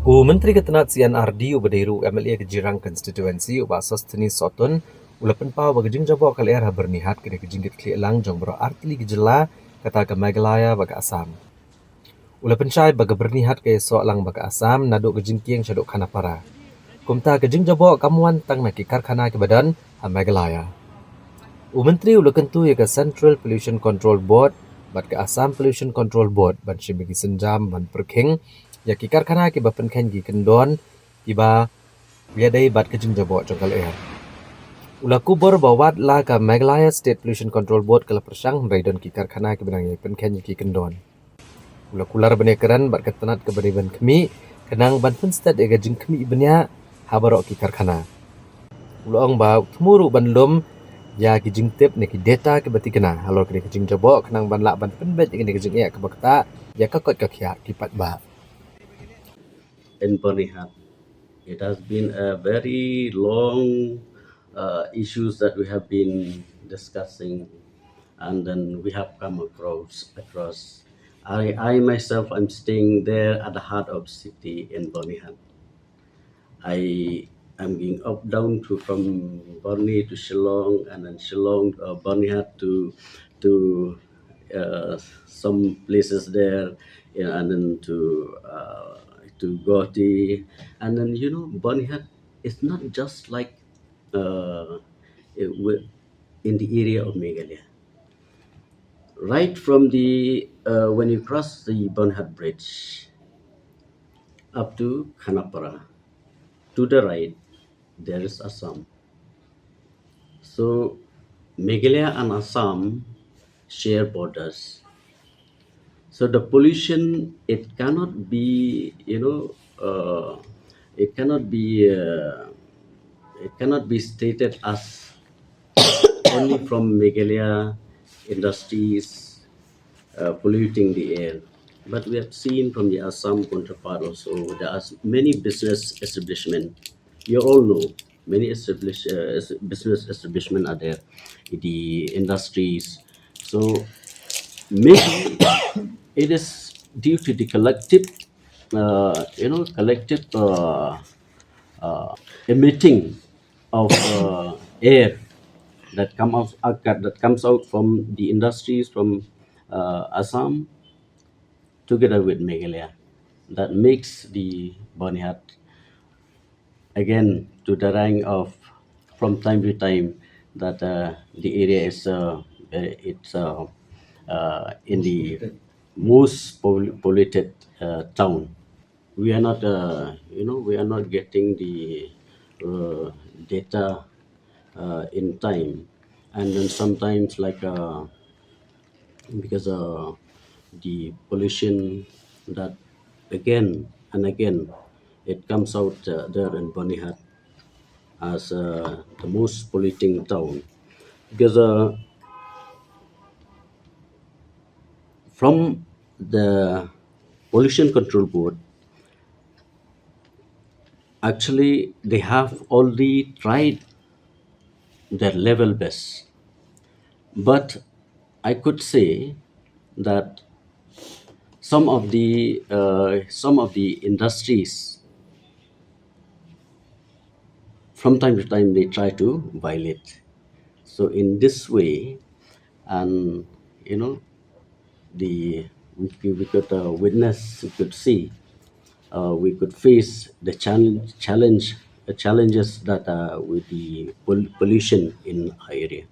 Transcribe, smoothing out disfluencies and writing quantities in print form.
Menteri Ketenat CNRD ubadairu MLA Kejirang Constituency ubah Sostheness Sohtun ulapan pau bagi Jingjaboh ke Lyer Byrnihat ke Jingkitkhlieh lang jong bro artli gejela kata ke Meghalaya bagi Assam. Ulapan syai bagi Byrnihat ke esok lang bagi Assam naduk ke Jingkieng syaduk Khanapara. Kumta ke Jingjaboh kamuan tang nak karkhana ke badan Meghalaya. Menteri ulakan tu ya ke Central Pollution Control Board bat ke Assam Pollution Control Board ban shibagi senjam ban perking ya ki karkhana ki bapen khen gi kendon iba biadai bat ke Jingjaboh jongkal air. Ula kubur bawat la ka Meghalaya State Pollution Control Board kala persang raidon ki karkhana ki benang pen khen ki kendon. Ula kular benekaran bat ketenat ke beriban kemi kenang ban pen stat ega jing kemi ibnya habarok ki karkhana. Ula ong ba tumuru ban lum ya ki jingtip ne ki data ke bati kena halor ke Jingjaboh kenang ban la ban pen bet ke jing ya ke bakta ya ka kot ka khia ki pat ba. In Byrnihat. It has been a very long issues that we have been discussing, and then we have come across. I myself, I'm staying there at the heart of city in Byrnihat. I am going up down from Borni to Shillong, and then Shillong, Byrnihat to some places there, and then to Goti, and then Byrnihat is not just like in the area of Meghalaya. Right from the when you cross the Byrnihat Bridge up to Khanapara, to the right there is Assam. So Meghalaya and Assam share borders. So the pollution, it cannot be, it cannot be, it cannot be stated as only from Meghalaya industries polluting the air. But we have seen from the Assam counterpart also, there are many business establishments. You all know many business establishments are there, the industries. So maybe it is due to the collective, collective emitting of air that comes out from the industries from Assam together with Meghalaya, that makes the Byrnihat again to the rank of from time to time that the area is it's in the most polluted town. We are not we are not getting the data in time, and then sometimes like because the pollution that again and again it comes out there in Byrnihat as the most polluting town, because from the pollution control board, actually they have already tried their level best, but I could say that some of the industries from time to time they try to violate. So in this way, and the we could witness, we could see, we could face the challenges that with the pollution in our area.